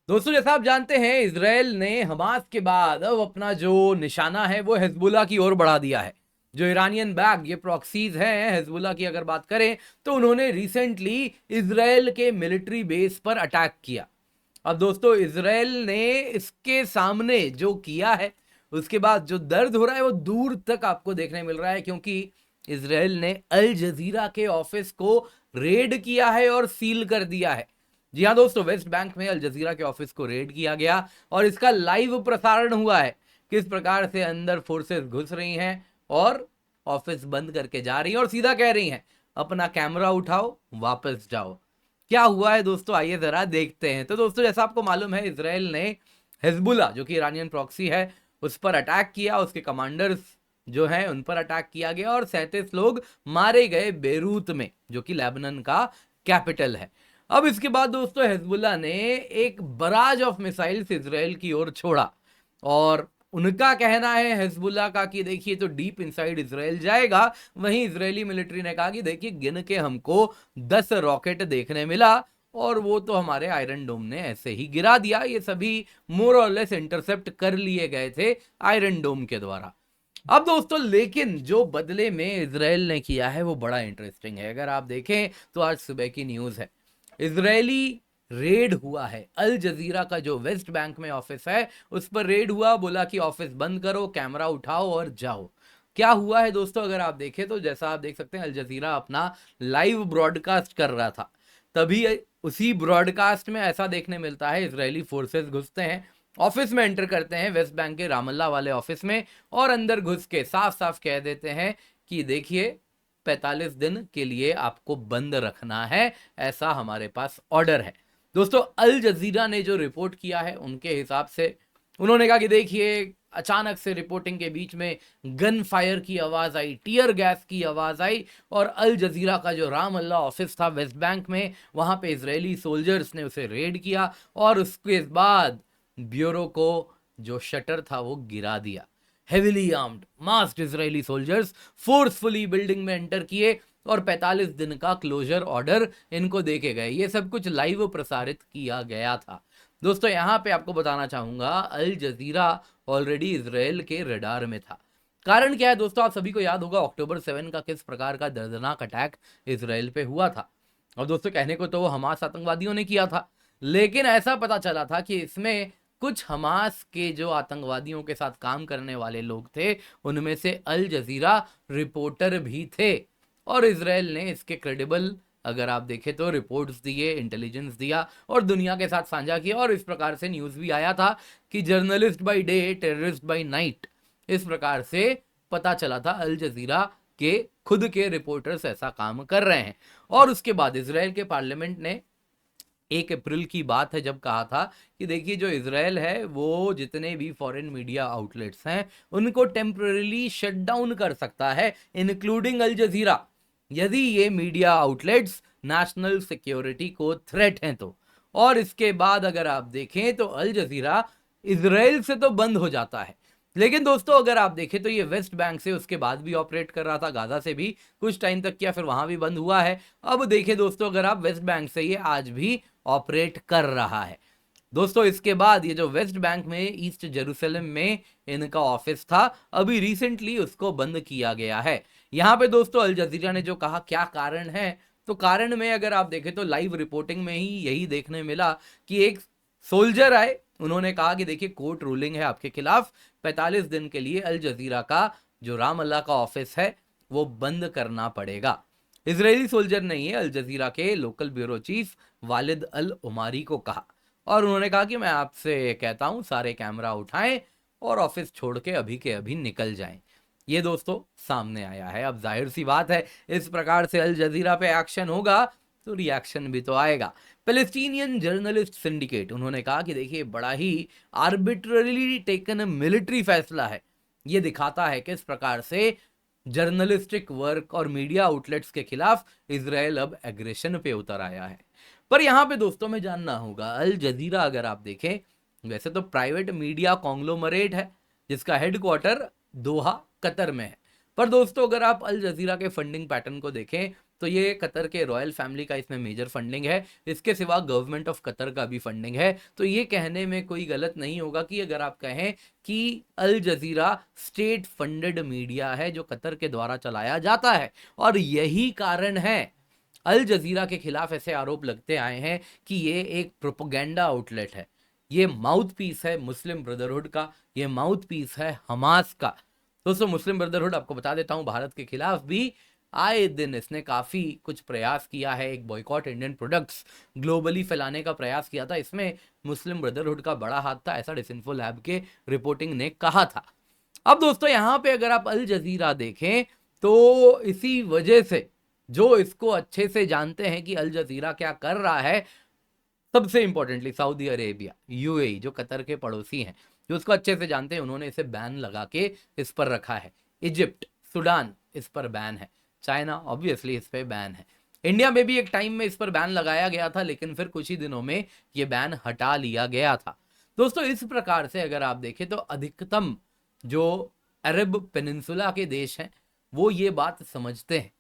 दोस्तों जैसा आप जानते हैं, इजराइल ने हमास के बाद अब अपना जो निशाना है वो हिजबुल्लाह की ओर बढ़ा दिया है। जो इरानियन बैक ये प्रॉक्सीज हैं हिजबुल्लाह की अगर बात करें तो उन्होंने रिसेंटली इजराइल के मिलिट्री बेस पर अटैक किया। अब दोस्तों इजराइल ने इसके सामने जो किया है उसके बाद जो दर्द हो रहा है वो दूर तक आपको देखने मिल रहा है, क्योंकि इजराइल ने अल जजीरा के ऑफिस को रेड किया है और सील कर दिया है। जी हाँ दोस्तों, वेस्ट बैंक में अल जजीरा के ऑफिस को रेड किया गया और इसका लाइव प्रसारण हुआ है। किस प्रकार से अंदर फोर्सेस घुस रही हैं और ऑफिस बंद करके जा रही हैं और सीधा कह रही हैं अपना कैमरा उठाओ वापस जाओ। क्या हुआ है दोस्तों, आइए जरा देखते हैं। तो दोस्तों जैसा आपको मालूम है, इजराइल ने हिजबुल्लाह जो कि ईरानियन प्रॉक्सी है उस पर अटैक किया, उसके कमांडर्स जो हैं उन पर अटैक किया गया और 37 लोग मारे गए बेरूत में, जो कि लेबनान का कैपिटल है। अब इसके बाद दोस्तों हिजबुल्लाह ने एक बराज ऑफ मिसाइल्स इजराइल की ओर छोड़ा और उनका कहना है हिजबुल्लाह का कि देखिए तो डीप इनसाइड इजराइल जाएगा। वहीं इजरायली मिलिट्री ने कहा कि देखिए गिन के हमको 10 रॉकेट देखने मिला और वो तो हमारे आयरन डोम ने ऐसे ही गिरा दिया। ये सभी मोर और लेस इंटरसेप्ट कर लिए गए थे आयरन डोम के द्वारा। अब दोस्तों लेकिन जो बदले में इजराइल ने किया है वो बड़ा इंटरेस्टिंग है। अगर आप देखें तो आज सुबह की न्यूज है, इजरायली रेड हुआ है अल जजीरा का जो वेस्ट बैंक में ऑफिस है उस पर रेड हुआ। बोला कि ऑफिस बंद करो, कैमरा उठाओ और जाओ। क्या हुआ है दोस्तों, अगर आप देखें तो जैसा आप देख सकते हैं अल जजीरा अपना लाइव ब्रॉडकास्ट कर रहा था, तभी उसी ब्रॉडकास्ट में ऐसा देखने मिलता है इजरायली फोर्सेस घुसते हैं, ऑफिस में एंटर करते हैं वेस्ट बैंक के रामल्ला वाले ऑफिस में और अंदर घुस के साफ साफ कह देते हैं कि देखिए 45 दिन के लिए आपको बंद रखना है, ऐसा हमारे पास ऑर्डर है। दोस्तों अल जजीरा ने जो रिपोर्ट किया है उनके हिसाब से उन्होंने कहा कि देखिए अचानक से रिपोर्टिंग के बीच में गन फायर की आवाज आई, टियर गैस की आवाज आई और अल जजीरा का जो राम अल्लाह ऑफिस था वेस्ट बैंक में वहां पे इजरायली सोल्जर्स ने उसे रेड किया और उसके बाद ब्यूरो को जो शटर था वो गिरा दिया। Heavily armed massed Israeli soldiers forcefully building में एंटर किए और 45 दिन का क्लोजर ऑर्डर इनको देके गए। ये सब कुछ लाइव प्रसारित किया गया था। दोस्तों यहां पे आपको बताना चाहूंगा अल जजीरा ऑलरेडी इजराइल के रडार में था। कारण क्या है दोस्तों, आप सभी को याद होगा अक्टूबर 7 का किस प्रकार का दर्दनाक अटैक इजराइल पे हुआ था। और दोस्तों कहने को तो वो हमास आतंकवादियों ने किया था, लेकिन ऐसा पता चला था कि इसमें कुछ हमास के जो आतंकवादियों के साथ काम करने वाले लोग थे उनमें से अल जजीरा रिपोर्टर भी थे और इजराइल ने इसके क्रेडिबल अगर आप देखें तो रिपोर्ट्स दिए, इंटेलिजेंस दिया और दुनिया के साथ साझा किया और इस प्रकार से न्यूज भी आया था कि journalist by day terrorist by night. इस प्रकार से पता चला था अल जजीरा के खुद के रिपोर्टर्स ऐसा काम कर रहे हैं। और उसके बाद इजराइल के पार्लियामेंट ने 1 अप्रैल की बात है जब कहा था कि देखिए जो इजराइल है वो जितने भी फॉरेन मीडिया आउटलेट्स हैं उनको टेम्पररीली शट डाउन कर सकता है, इंक्लूडिंग अल जजीरा, यदि ये मीडिया आउटलेट्स नेशनल सिक्योरिटी को थ्रेट हैं तो। और इसके बाद अगर आप देखें तो अल जजीरा इजराइल से तो बंद हो जाता है, लेकिन दोस्तों अगर आप देखें तो ये वेस्ट बैंक से उसके बाद भी ऑपरेट कर रहा था, गाजा से भी कुछ टाइम तक किया, फिर वहां भी बंद हुआ है। अब देखें दोस्तों अगर आप वेस्ट बैंक से ये आज भी ऑपरेट कर रहा है। दोस्तों इसके बाद ये जो वेस्ट बैंक में ईस्ट जेरूसलम में इनका ऑफिस था अभी रिसेंटली उसको बंद किया गया है। यहां पे दोस्तों अल जजीरा ने जो कहा क्या कारण है, तो कारण में अगर आप देखें तो लाइव रिपोर्टिंग में ही यही देखने मिला कि एक सोल्जर आए, उन्होंने कहा कि देखिए कोर्ट रूलिंग है आपके खिलाफ, 45 दिन के लिए अल जजीरा का जो राम अल्लाह का ऑफिस है वो बंद करना पड़ेगा। इजरायली सोल्जर ने ये अल जजीरा के लोकल ब्यूरो चीफ वालिद अल उमारी को कहा और उन्होंने कहा कि मैं आपसे कहता हूं सारे कैमरा उठाएं और ऑफिस छोड़ के अभी निकल जाएं। ये दोस्तों सामने आया है। अब जाहिर सी बात है इस प्रकार से अल जजीरा पे एक्शन होगा तो रिएक्शन भी तो आएगा। पैलेस्टीनियन जर्नलिस्ट सिंडिकेट उन्होंने कहा कि देखिए बड़ा ही आर्बिट्ररीली टेकन मिलिट्री फैसला है, ये दिखाता है किस प्रकार से जर्नलिस्टिक वर्क और मीडिया आउटलेट्स के खिलाफ इजराइल अब एग्रेशन पे उतर आया है। पर यहां पे दोस्तों में जानना होगा अल जजीरा अगर आप देखें वैसे तो प्राइवेट मीडिया कॉन्ग्लोमरेट है जिसका हेडक्वार्टर दोहा कतर में है। पर दोस्तों अगर आप अल जजीरा के फंडिंग पैटर्न को देखें तो ये कतर के रॉयल फैमिली का इसमें मेजर फंडिंग है। इसके सिवा गवर्नमेंट ऑफ कतर का भी फंडिंग है। तो ये कहने में कोई गलत नहीं होगा कि अगर आप कहें कि अल जजीरा स्टेट फंडेड मीडिया है जो कतर के द्वारा चलाया जाता है। और यही कारण है अल जजीरा के खिलाफ ऐसे आरोप लगते आए हैं कि ये एक प्रोपेगेंडा आउटलेट है, ये माउथ पीस है मुस्लिम ब्रदरहुड का, ये माउथ पीस है हमास का। दोस्तों मुस्लिम ब्रदरहुड, आपको बता देता हूं, भारत के खिलाफ भी आए दिन इसने काफी कुछ प्रयास किया है। एक बॉयकॉट इंडियन प्रोडक्ट्स ग्लोबली फैलाने का प्रयास किया था, इसमें मुस्लिम ब्रदरहुड का बड़ा हाथ था, ऐसा डिसइंफो लैब के रिपोर्टिंग ने कहा था। अब दोस्तों यहां पे अगर आप अल जजीरा देखें तो इसी वजह से जो इसको अच्छे से जानते हैं कि अल जजीरा क्या कर रहा है, सबसे इंपॉर्टेंटली सऊदी अरेबिया, यूएई जो कतर के पड़ोसी हैं, जो उसको अच्छे से जानते हैं, उन्होंने इसे बैन लगा के इस पर रखा है। इजिप्ट, सुडान इस पर बैन है, चाइना ऑब्वियसली इस पर बैन है। इंडिया में भी एक टाइम में इस पर बैन लगाया गया था, लेकिन फिर कुछ ही दिनों में ये बैन हटा लिया गया था। दोस्तों इस प्रकार से अगर आप देखें तो अधिकतम जो अरब पेनिनसुला के देश हैं वो ये बात समझते हैं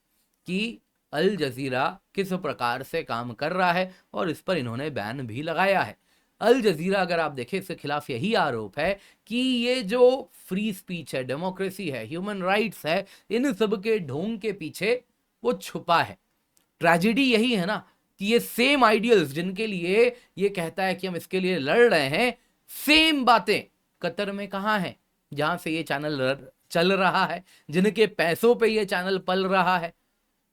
कि अल जजीरा किस प्रकार से काम कर रहा है और इस पर इन्होंने बैन भी लगाया है। अल जजीरा अगर आप देखें इसके खिलाफ यही आरोप है कि ये जो फ्री स्पीच है, डेमोक्रेसी है, ह्यूमन राइट्स है, इन सब के ढोंग के पीछे वो छुपा है। ट्रेजेडी यही है ना कि ये सेम आइडियल्स जिनके लिए ये कहता है कि हम इसके लिए लड़ रहे हैं, सेम बातें कतर में कहां हैं जहां से ये चैनल चल रहा है, जिनके पैसों पे ये चैनल पल रहा है,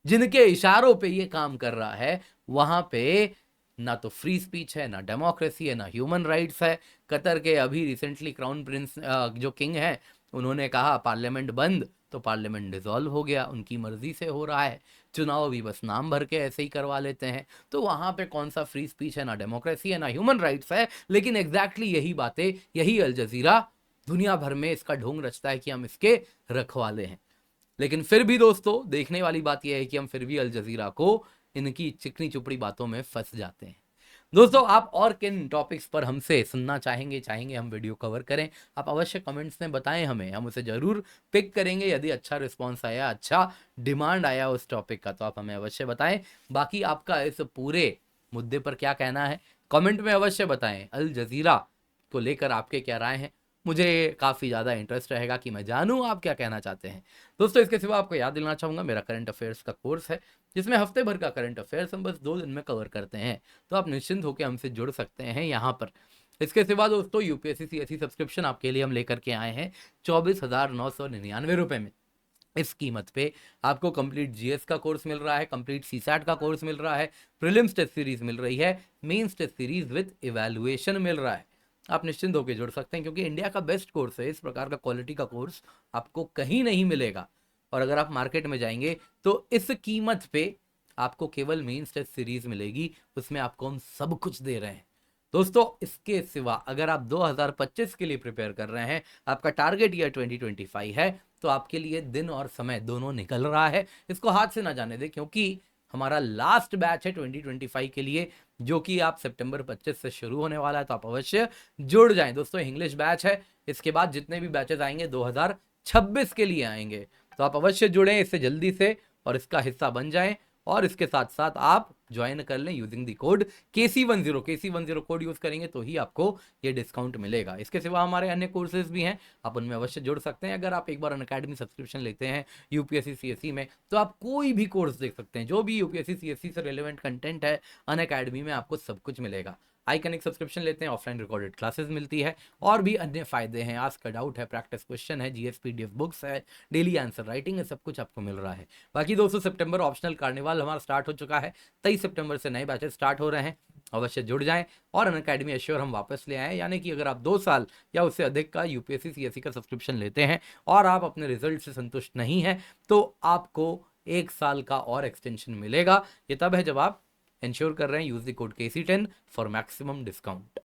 जिनके इशारों पे ये काम कर रहा है, वहां पे ना तो फ्री स्पीच है, ना डेमोक्रेसी है, ना ह्यूमन राइट्स है। कतर के अभी रिसेंटली क्राउन प्रिंस जो किंग है, उन्होंने कहा पार्लियामेंट बंद, तो पार्लियामेंट डिसॉल्व हो गया, उनकी मर्जी से हो रहा है। चुनाव भी बस नाम भर के ऐसे ही करवा लेते हैं। तो वहां पे कौन सा फ्री स्पीच है, ना डेमोक्रेसी है, ना ह्यूमन राइट्स है। लेकिन एग्जैक्टली यही बातें, यही अल जजीरा दुनिया भर में इसका ढोंग रचता है कि हम इसके रखवाले हैं। लेकिन फिर भी दोस्तों देखने वाली बात यह है कि हम फिर भी अल जजीरा को इनकी चिकनी चुपड़ी बातों में फंस जाते हैं। दोस्तों आप और किन टॉपिक्स पर हमसे सुनना चाहेंगे हम वीडियो कवर करें, आप अवश्य कमेंट्स में बताएं हमें, हम उसे जरूर पिक करेंगे। यदि अच्छा रिस्पॉन्स आया, अच्छा डिमांड आया उस टॉपिक का, तो आप हमें अवश्य बताएं। बाकी आपका इस पूरे मुद्दे पर क्या कहना है कमेंट में अवश्य बताएं। अल जजीरा को लेकर आपके क्या राय हैं, मुझे काफ़ी ज़्यादा इंटरेस्ट रहेगा कि मैं जानूं आप क्या कहना चाहते हैं। दोस्तों इसके सिवा आपको याद दिलाना चाहूँगा, मेरा करंट अफेयर्स का कोर्स है जिसमें हफ्ते भर का करंट अफेयर्स हम बस 2 दिन में कवर करते हैं। तो आप निश्चिंत होकर हमसे जुड़ सकते हैं यहाँ पर। इसके सिवा दोस्तों यूपीएससी सीएससी सब्सक्रिप्शन आपके लिए हम लेकर के आए हैं 24,999 रुपये में। इस कीमत पे आपको कंप्लीट जीएस का कोर्स मिल रहा है, कंप्लीट सीसैट का कोर्स मिल रहा है, प्रीलिम्स टेस्ट सीरीज मिल रही है, mains test series with evaluation मिल रहा है। आप निश्चिंत होकर जुड़ सकते हैं क्योंकि इंडिया का बेस्ट कोर्स है। इस प्रकार का क्वालिटी का कोर्स आपको कहीं नहीं मिलेगा। और अगर आप मार्केट में जाएंगे तो इस कीमत पे आपको केवल मेंस टेस्ट सीरीज मिलेगी, उसमें आपको हम सब कुछ दे रहे हैं। दोस्तों इसके सिवा अगर आप 2025 के लिए प्रिपेयर कर रहे हैं, आपका टारगेट ईयर 2025 है, तो आपके लिए दिन और समय दोनों निकल रहा है। इसको हाथ से ना जाने दें क्योंकि हमारा लास्ट बैच है 2025 के लिए, जो कि आप सितंबर 25 से शुरू होने वाला है। तो आप अवश्य जुड़ जाएं। दोस्तों इंग्लिश बैच है, इसके बाद जितने भी बैचेस आएंगे 2026 के लिए आएंगे। तो आप अवश्य जुड़ें इससे जल्दी से और इसका हिस्सा बन जाएं। और इसके साथ साथ आप ज्वाइन कर लें using the code KC10 code use करेंगे तो ही आपको ये डिस्काउंट मिलेगा। इसके सिवा हमारे अन्य कोर्सेज भी हैं, आप उनमें अवश्य जुड़ सकते हैं। अगर आप एक बार अनअकैडमी सब्सक्रिप्शन लेते हैं यूपीएससी सीएससी में, तो आप कोई भी कोर्स देख सकते हैं, जो भी यूपीएससी सीएससी से रिलेवेंट कंटेंट है अनअकैडमी में आपको सब कुछ मिलेगा। आइकनिक सब्सक्रिप्शन लेते हैं, ऑफलाइन रिकॉर्डेड क्लासेस मिलती है और भी अन्य फायदे हैं। आज का डाउट है, प्रैक्टिस क्वेश्चन है, जीएस पीडीएफ बुक्स है, डेली आंसर राइटिंग है, सब कुछ आपको मिल रहा है। बाकी दोस्तों सितंबर ऑप्शनल कार्निवाल हमारा स्टार्ट हो चुका है, 23 सितंबर से नए बैचेस स्टार्ट हो रहे हैं। अवश्य जुड़ जाएं और अनअकैडमी एश्योर हम वापस ले आए, यानी कि अगर आप 2 साल या उससे अधिक का यूपीएससी सीएससी का सब्सक्रिप्शन लेते हैं और आप अपने रिजल्ट से संतुष्ट नहीं हैं, तो आपको 1 साल का और एक्सटेंशन मिलेगा। ये तब है जब आप इंश्योर कर रहे हैं use the code KC10 for maximum discount.